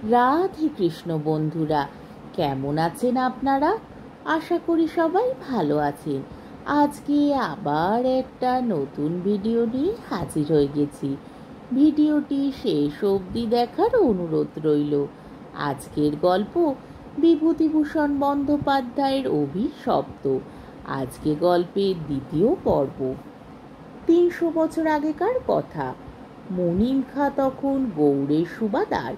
রাধে কৃষ্ণ বন্ধুরা, কেমন আছেন আপনারা? আশা করি সবাই ভালো আছেন। আজকে আবার একটা নতুন ভিডিও নিয়ে হাজির হয়ে গেছি। ভিডিওটি শেষ অবধি দেখার অনুরোধ রইল। আজকের গল্প বিভূতিভূষণ বন্দ্যোপাধ্যায়ের অভিশপ্ত। আজকে গল্পের দ্বিতীয় পর্ব। ৩০০ বছর আগেকার কথা। মুনিম খাঁ তখন গৌড়ের সুবাদার।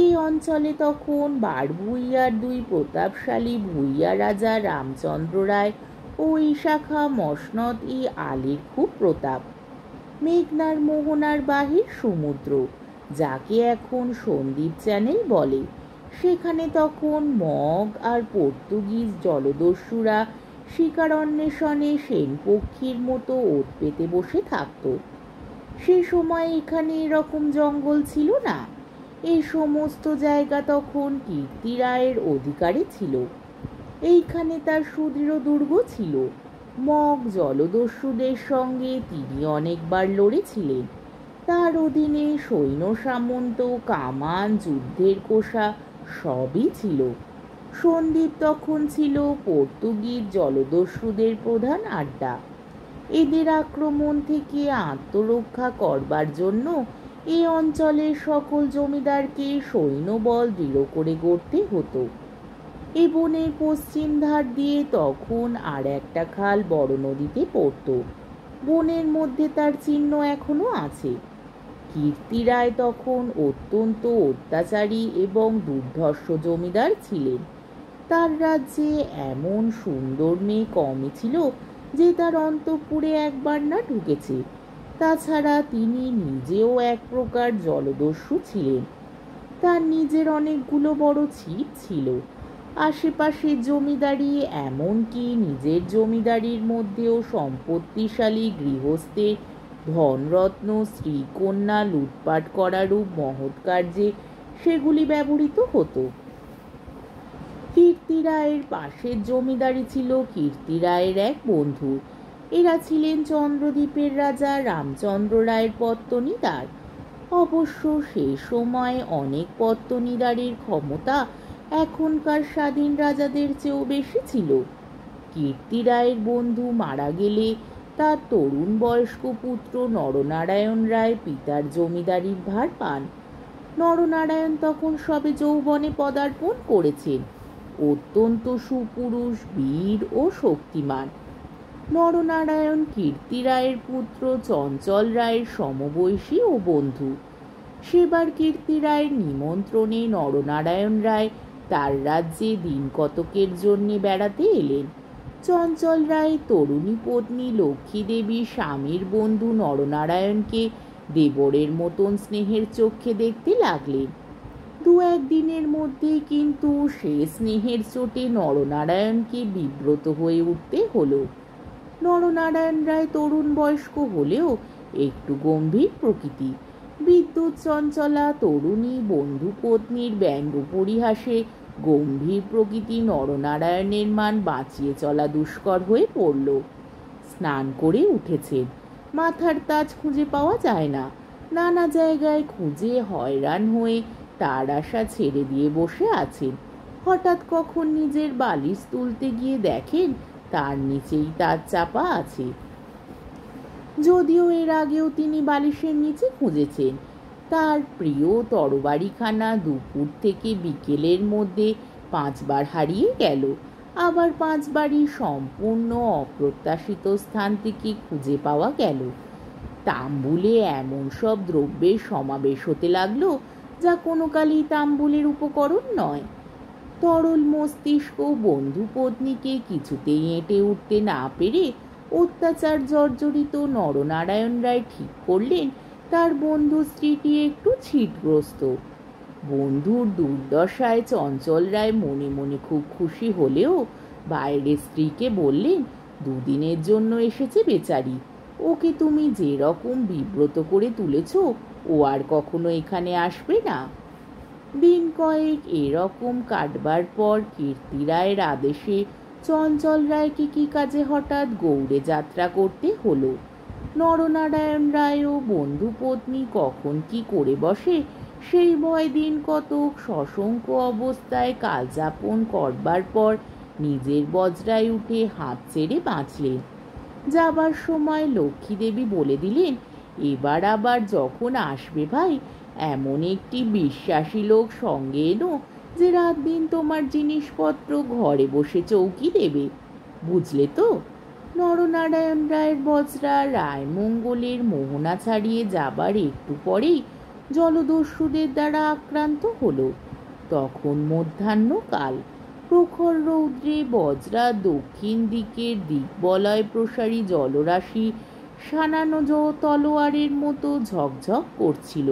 এই অঞ্চলে তখন বারভূইয়ার দুই প্রতাপশালী ভূইয়া রাজা রামচন্দ্র রায় ও ঈশাখা মসনদ ই আলীর খুব প্রতাপ। মেঘনার মোহনার বাহির সমুদ্র, যাকে এখন সন্দ্বীপ চ্যানেল বলে, সেখানে তখন মগ আর পর্তুগিজ জলদস্যুরা শিকার অন্বেষণে সেনপক্ষীর মতো ওত পেতে বসে থাকত। সে সময় এখানে এরকম জঙ্গল ছিল না। এই সমস্ত জায়গা তখন কীর্তি রায়ের অধিকারে ছিল। এইখানে তার সুদৃঢ় দুর্গ ছিল। মগ জলদস্যুদের সঙ্গে তিনি অনেকবার লড়েছিলেন। তার অধীনে সৈন্য সামন্ত, কামান, যুদ্ধের কোষা সবই ছিল। সন্দ্বীপ তখন ছিল পর্তুগিজ জলদস্যুদের প্রধান আড্ডা। এদের আক্রমণ থেকে আত্মরক্ষা করবার জন্য এই অঞ্চলের সকল জমিদারকে সৈন্যবল দৃঢ় করে গড়তে হতো। এই বনের পশ্চিম ধার দিয়ে তখন আর একটা খাল বড় নদীতে পড়ত। বনের মধ্যে তার চিহ্ন এখনো আছে। কীর্তি রায় তখন অত্যন্ত অত্যাচারী এবং দুর্ধর্ষ জমিদার ছিলেন। তার রাজ্যে এমন সুন্দর মেয়ে কমই ছিল যে তার অন্তঃপুরে একবার না ঢুকেছে। তাছাড়া তিনি নিজেও এক প্রকার জলদস্যু ছিলেন। তার নিজের অনেকগুলো বড় ছিপ ছিল। আশেপাশের জমিদারি, এমনকি নিজের জমিদারির মধ্যেও সম্পত্তিশালী গৃহস্থের ধনরত্ন, স্ত্রীকন্যা লুটপাট করারূপ মহৎ কার্যে সেগুলি ব্যবহৃত হতো। কীর্তি রায়ের পাশের জমিদারি ছিল কীর্তি রায়ের এক বন্ধু। এরা ছিলেন চন্দ্রদ্বীপের রাজা রামচন্দ্র রায়ের পত্তনীদার। অবশ্য সে সময় অনেক পত্তনীদারের ক্ষমতা এখনকার স্বাধীন রাজাদের চেয়েও বেশি ছিল। কীর্তি রায়ের বন্ধু মারা গেলে তার তরুণ বয়স্ক পুত্র নরনারায়ণ রায় পিতার জমিদারির ভার পান। নরনারায়ণ তখন সবে যৌবনে পদার্পণ করেছেন। অত্যন্ত সুপুরুষ, বীর ও শক্তিমান। নরনারায়ণ কীর্তি রায়ের পুত্র চঞ্চল রায়ের সমবয়সী ও বন্ধু। সেবার কীর্তি রায়ের নিমন্ত্রণে নরনারায়ণ রায় তার রাজ্যে দিন কতকের জন্য বেড়াতে এলেন। চঞ্চল রায় তরুণী পত্নী লক্ষ্মী দেবী স্বামীর বন্ধু নরনারায়ণকে দেবরের মতন স্নেহের চোখে দেখতে লাগলেন। দু একদিনের মধ্যেই কিন্তু সে স্নেহের চোটে নরনারায়ণকে বিব্রত হয়ে উঠতে হলো। নরনারায়ণ রায় তরুণ বয়স্ক হলেও একটু গম্ভীর প্রকৃতি। বিদ্যুৎ চঞ্চলা তরুণী বন্ধু পত্নীর ব্যঙ্গ পরিহাসে গম্ভীর প্রকৃতি নরনারায়ণের মান বাঁচিয়ে চলা দুষ্কর হয়ে পড়ল। স্নান করে উঠেছেন, মাথার তাজ খুঁজে পাওয়া যায় না। নানা জায়গায় খুঁজে হয়রান হয়ে তার আশা ছেড়ে দিয়ে বসে আছেন। হঠাৎ কখন নিজের বালিশ তুলতে গিয়ে দেখেন তার নিচেই তার চাপা আছে। যদিও এর আগেও তিনি বালিশের নিচে খুঁজেছেন। তার প্রিয় তরবারিখানা দুপুর থেকে বিকেলের মধ্যে 5 বার হারিয়ে গেল। আবার 5 বারই সম্পূর্ণ অপ্রত্যাশিত স্থান থেকে খুঁজে পাওয়া গেল। তাম্বুলে এমন সব দ্রব্যের সমাবেশ হতে লাগলো যা কোনো কালই তাম্বুলের উপকরণ নয়। তরল মস্তিষ্ক বন্ধু পত্নীকে কিছুতেই এঁটে উঠতে না পেরে অত্যাচার জর্জরিত নরনারায়ণ রায় ঠিক করলেন তার বন্ধু স্ত্রীটি একটু ছিটগ্রস্ত। বন্ধুর দুর্দশায় চঞ্চল রায় মনে মনে খুব খুশি হলেও বাইরে স্ত্রীকে বললেন, 2 দিনের জন্য এসেছে বেচারি, ওকে তুমি যে রকম বিব্রত করে তুলেছ ও আর কখনো এখানে আসবে না। দিন কয়েক এরকম কাটবার পর কীর্তি রায়ের আদেশে চঞ্চল রায়কে কি কাজে হঠাৎ গৌড়ে যাত্রা করতে হলো। নরনারায়ণ রায় ও বন্ধু পত্নী কখন কি করে বসে সেই ভয় দিন কতক সশঙ্ক অবস্থায় কালযাপন করবার পর নিজের বজ্রায় উঠে হাঁপ ছেড়ে বাঁচলেন। যাবার সময় লক্ষ্মী দেবী বলে দিলেন, এবার আবার যখন আসবে ভাই, এমন একটি বিশ্বাসী লোক সঙ্গে এনো যে রাত দিন তোমার জিনিসপত্র ঘরে বসে চৌকি দেবে, বুঝলে তো? নরনারায়ণ রায়ের বজ্রা রায়মঙ্গলের মোহনা ছাড়িয়ে যাবার একটু পরেই জলদস্যুদের দ্বারা আক্রান্ত হলো। তখন মধ্যাহ্নকাল। প্রখর রৌদ্রে বজ্রা দক্ষিণ দিকের দিকবলয় প্রসারী জলরাশি সানানো তলোয়ারের মতো ঝকঝক করছিল।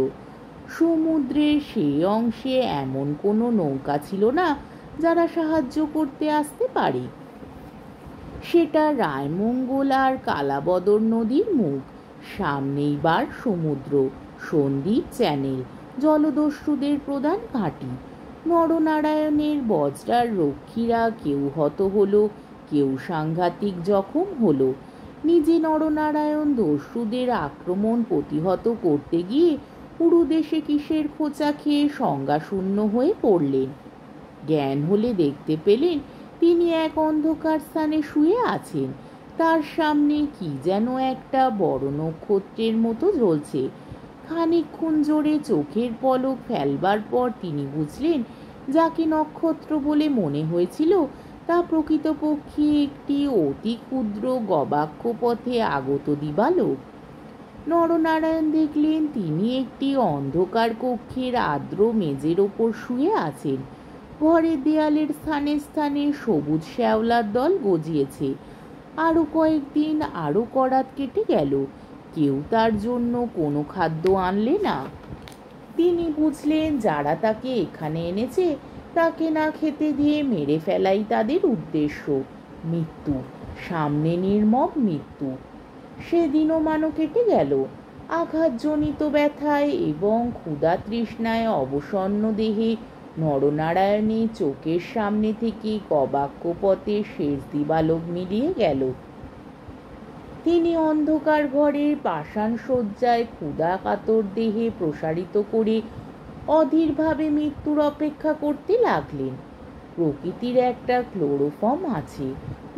সমুদ্রের সেই অংশে এমন কোনো নৌকা ছিল না যারা সাহায্য করতে আসতে পারে। সেটা রায়মঙ্গল আর কালাবদর নদীর মুখ, সামনেই বার সমুদ্র, সন্দ্বীপ চ্যানেল, জলদস্যুদের প্রধান ঘাঁটি। নরনারায়ণের বজ্রার রক্ষীরা কেউ হত হলো, কেউ সাংঘাতিক জখম হলো। নিজে নরনারায়ণ দস্যুদের আক্রমণ প্রতিহত করতে গিয়ে পুরুদেশে কিসের খোঁচা খেয়ে সংজ্ঞাশূন্য হয়ে পড়লেন। জ্ঞান হলে দেখতে পেলেন তিনি এক অন্ধকার স্থানে শুয়ে আছেন। তার সামনে কি যেন একটা বড় নক্ষত্রের মতো জ্বলছে। খানিকক্ষণ জোরে চোখের পলক ফেলবার পর তিনি বুঝলেন যাকে নক্ষত্র বলে মনে হয়েছিল তা প্রকৃতপক্ষে একটি অতি ক্ষুদ্র গবাক্ষ পথে আগত দিবালোক। নরনারায়ণ দেখলেন তিনি একটি অন্ধকার কক্ষের আর্দ্র মেজের ওপর শুয়ে আছেন। ঘরের দেয়ালের স্থানে স্থানে সবুজ শ্যাওলার দল গজিয়েছে। আরো কয়েকদিন আরো করাত কেটে গেল, কেউ তার জন্য কোনো খাদ্য আনলে না। তিনি বুঝলেন যারা তাকে এখানে এনেছে তাকে না খেতে দিয়ে মেরে ফেলাই তাদের উদ্দেশ্য। মৃত্যু, সামনে নির্মম মৃত্যু। সেদিনও মানো কেটে গেল। আঘাতজনিত ব্যথায় এবং ক্ষুধা তৃষ্ণায় অবসন্ন দেহে নরনারায়ণের চোখের সামনে থেকে গবাক্ষ পথে শেষ দিবালোক মিলিয়ে গেল। তিনি অন্ধকার ঘরের পাষাণ শয্যায় ক্ষুধা কাতর দেহে প্রসারিত করে অধীরভাবে মৃত্যুর অপেক্ষা করতে লাগলেন। প্রকৃতির একটা ক্লোরোফর্ম আছে,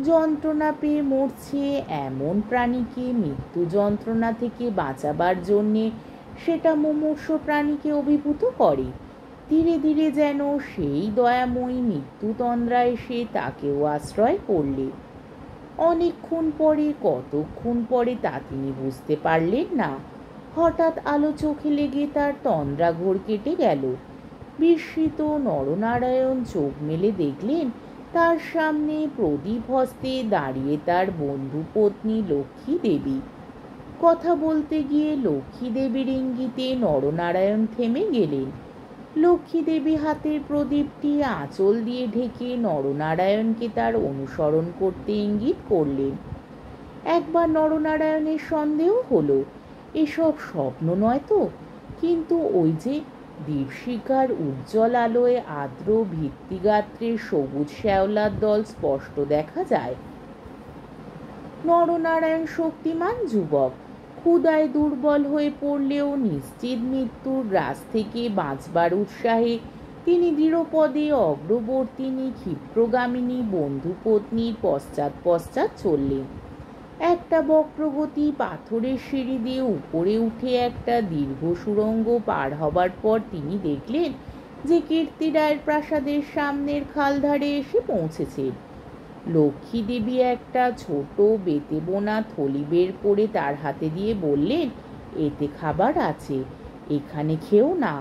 যন্ত্রণা পেয়ে মরছে এমন প্রাণীকে মৃত্যু যন্ত্রণা থেকে বাঁচাবার জন্যে সেটা মুমূর্ষু প্রাণীকে অভিভূত করে। ধীরে ধীরে যেন সেই দয়াময়ী মৃত্যুতন্দ্রা এসে তাকেও আশ্রয় করলে। অনেকক্ষণ পরে, কতক্ষণ পরে তা তিনি বুঝতে পারলেন না। হঠাৎ আলো চোখে লেগে তার তন্দ্রাঘোর কেটে গেল। বিস্মিত নরনারায়ণ চোখ মেলে দেখলেন তার সামনে প্রদীপ হস্তে দাঁড়িয়ে তার বন্ধু পত্নী লক্ষ্মী দেবী। কথা বলতে গিয়ে লক্ষ্মী দেবীর ইঙ্গিতে নরনারায়ণ থেমে গেলেন। লক্ষ্মী দেবী হাতের প্রদীপটি আঁচল দিয়ে ঢেকে নরনারায়ণকে তার অনুসরণ করতে ইঙ্গিত করলেন। একবার নরনারায়ণের সন্দেহ হলো এসব স্বপ্ন নয় তো, কিন্তু ওই যে দীপশিখার উজ্জ্বল আলোয় আর্দ্র ভিত্তিগাত্রে সবুজ শ্যাওলার দল স্পষ্ট দেখা যায়। নরনারায়ণ শক্তিমান যুবক, ক্ষুধায় দুর্বল হয়ে পড়লেও নিশ্চিত মৃত্যুর গ্রাস থেকে বাঁচবার উৎসাহে তিনি দৃঢ়পদে অগ্রবর্তিনী ক্ষিপ্রগামিনী বন্ধুপত্নীর পশ্চাৎ পশ্চাৎ চললেন। একটা বক্রগতি পাথরের সিঁড়ি দিয়ে উপরে উঠে একটা দীর্ঘ সুড়ঙ্গ পার হবার পর তিনি দেখলেন যে কীর্তি রায়ের প্রাসাদের সামনের খালধারে এসে পৌঁছেছেন। লক্ষ্মী দেবী একটা ছোট বেতে বোনা থলি বের করে তার হাতে দিয়ে বললেন, এতে খাবার আছে, এখানে খেও না।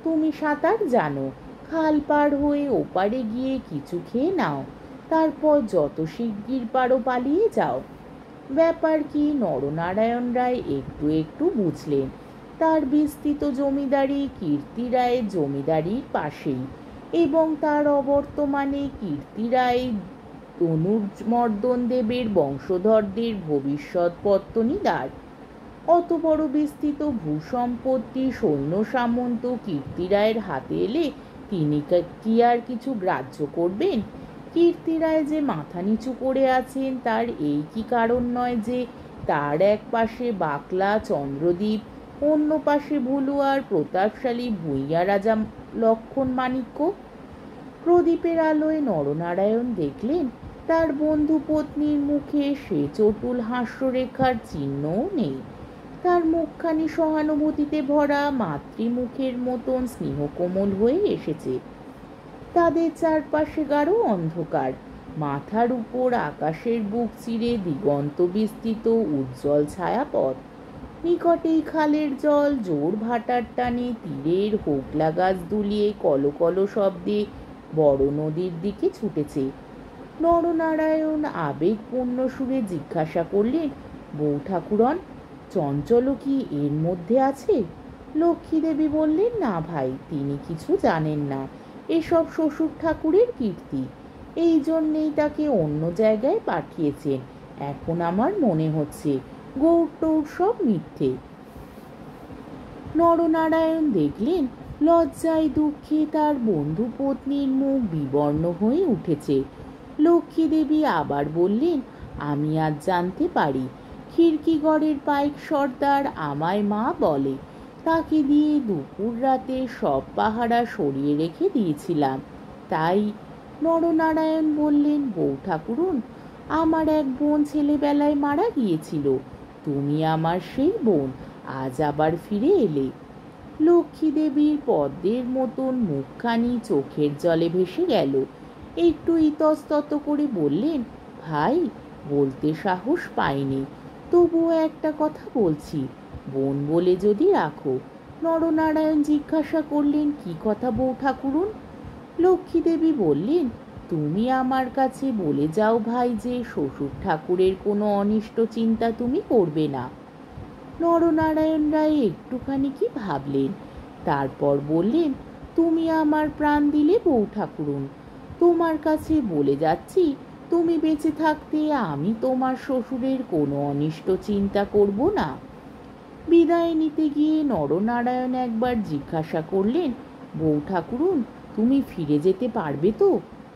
তুমি সাঁতার জানো, খাল পার হয়ে ওপারে গিয়ে কিছু খেয়ে নাও, তারপর যত শিগগির পারো পালিয়ে যাও। ব্যাপার কি নরনারায়ণ রায় একটু একটু বুঝলেন। তার বিস্তৃত জমিদারি কীর্তি রায়ের জমিদারির পাশেই, এবং তার অবর্তমানে কীর্তি রায় তনুর্মর্দন দেবের বংশধরদের ভবিষ্যৎ পত্তনীদ্বার। অত বড় বিস্তৃত ভূসম্পত্তি সৈন্য সামন্ত কীর্তি রায়ের হাতে এলে তিনি কি আর কিছু গ্রাহ্য করবেন? কীর্তি রায় যে মাথা নিচু করে আছেন তার এই কি কারণ নয় যে তার এক পাশে বাকলা, চন্দ্রদ্বীপ, অন্য পাশে ভুলু আর প্রতাপশালী ভূঁইয়া রাজা লক্ষণ মাণিক্য। প্রদীপের আলোয় নরনারায়ণ দেখলেন তার বন্ধু পত্নীর মুখে সে চটুল হাস্যরেখার চিহ্নও নেই। তার মুখখানি সহানুভূতিতে ভরা মাতৃমুখের মতন স্নেহকোমল হয়ে এসেছে। তাদের চারপাশে গাঢ় অন্ধকার, মাথার উপর আকাশের বুক চিরে দিগন্ত বিস্তৃত উজ্জ্বল ছায়াপথ। নিকটেই খালের জল জোর ভাটার টানে তীরের হোগলা গাছ দুলিয়ে কলকল শব্দে বড় নদীর দিকে ছুটেছে। নরনারায়ণ আবেগপূর্ণ সুরে জিজ্ঞাসা করলেন, বউ ঠাকুরন, চঞ্চল কি এর মধ্যে আছে? লক্ষ্মী দেবী বললেন, না ভাই, তিনি কিছু জানেন না। এসব শ্বশুর ঠাকুরের কীর্তি, এই জন্যেই তাকে অন্য জায়গায় পাঠিয়েছেন। এখন আমার মনে হচ্ছে গৌর টৌর সব মিথ্যে। নরনারায়ণ দেখলেন লজ্জায় দুঃখে তার বন্ধু পত্নীর মুখ বিবর্ণ হয়ে উঠেছে। লক্ষ্মী দেবী আবার বললেন, আমি আজ জানতে পারি খিড়কিগড়ের পাইক সর্দার আমায় মা বলে। তাকে দিয়ে দুপুর রাতে সব পাহারা সরিয়ে রেখে দিয়েছিলাম। তাই নরনারায়ণ বললেন, বউ ঠাকুরুন, আমার এক বোন ছেলেবেলায় মারা গিয়েছিল। তুমি আমার সেই বোন, আজ আবার ফিরে এলে। লক্ষ্মী দেবীর পদ্মের মতন মুখখানি চোখের জলে ভেসে গেল। একটু ইতস্তত করে বললেন, ভাই, বলতে সাহস পাইনি, তবুও একটা কথা বলছি, বোন বলে যদি রাখো। নরনারায়ণ জিজ্ঞাসা করলেন, কি কথা বউ ঠাকুরুন? লক্ষ্মী দেবী বললেন, তুমি আমার কাছে বলে যাও ভাই যে শ্বশুর ঠাকুরের কোনো অনিষ্ট চিন্তা তুমি করবে না। নরনারায়ণ রায় একটুখানি কি ভাবলেন, তারপর বললেন, তুমি আমার প্রাণ দিলে বউ ঠাকুরুন, তোমার কাছে বলে যাচ্ছি, তুমি বেঁচে থাকতে আমি তোমার শ্বশুরের কোনো অনিষ্ট চিন্তা করব না। বিদায় নিতে গিয়ে নরনারায়ণ একবার জিজ্ঞাসা করলেন, বউ ঠাকুরুন, তুমি ফিরে যেতে পারবে তো?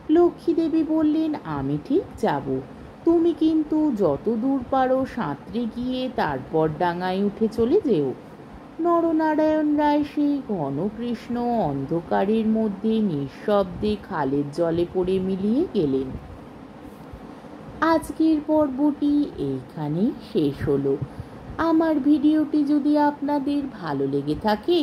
লক্ষ্মী দেবী বললেন, আমি ঠিক যাব, তুমি কিন্তু যত দূর পারো সাঁতরে গিয়ে তারপর ডাঙায় উঠে চলে যেও। নরনারায়ণ রায় সেই ঘন কৃষ্ণ অন্ধকারের মধ্যে নিঃশব্দে খালের জলে পড়ে মিলিয়ে গেলেন। আজকের পর্বটি এইখানেই শেষ হলো। আমার ভিডিওটি যদি আপনাদের ভালো লেগে থাকে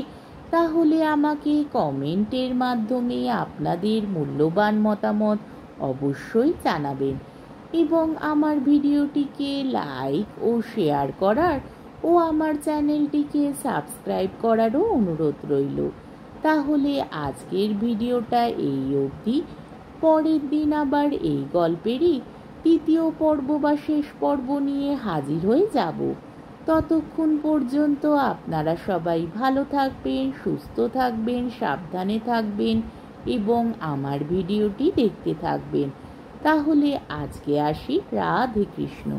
তাহলে আমাকে কমেন্টের মাধ্যমে আপনাদের মূল্যবান মতামত অবশ্যই জানাবেন এবং আমার ভিডিওটিকে লাইক ও শেয়ার করার ও আমার চ্যানেলটিকে সাবস্ক্রাইব করারও অনুরোধ রইল। তাহলে আজকের ভিডিওটা এই অবধি। পরের দিন আবার এই গল্পেরই দ্বিতীয় পর্ব বা শেষ পর্ব নিয়ে হাজির হয়ে যাব। ততক্ষণ পর্যন্ত আপনারা সবাই ভালো থাকবেন, সুস্থ থাকবেন, সাবধানে থাকবেন এবং আমার ভিডিওটি দেখতে থাকবেন। তাহলে আজকে আসি। রাধে কৃষ্ণ।